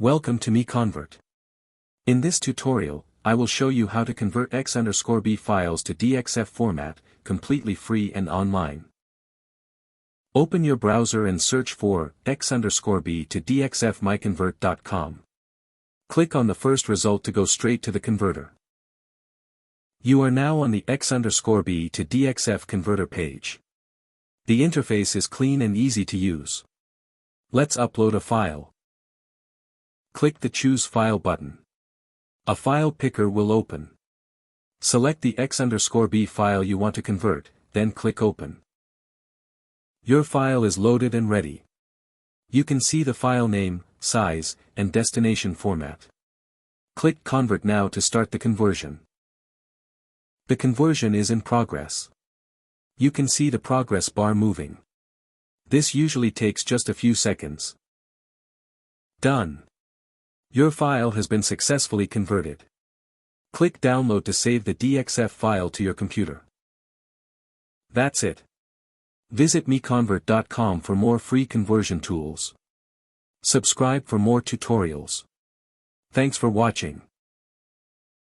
Welcome to MiConvert. In this tutorial, I will show you how to convert X_B files to DXF format, completely free and online. Open your browser and search for X_B to DXF MiConvert.com. Click on the first result to go straight to the converter. You are now on the X_B to DXF converter page. The interface is clean and easy to use. Let's upload a file. Click the Choose File button. A file picker will open. Select the X_B file you want to convert, then click Open. Your file is loaded and ready. You can see the file name, size, and destination format. Click Convert now to start the conversion. The conversion is in progress. You can see the progress bar moving. This usually takes just a few seconds. Done. Your file has been successfully converted. Click Download to save the DXF file to your computer. That's it. Visit MiConvert.com for more free conversion tools. Subscribe for more tutorials. Thanks for watching.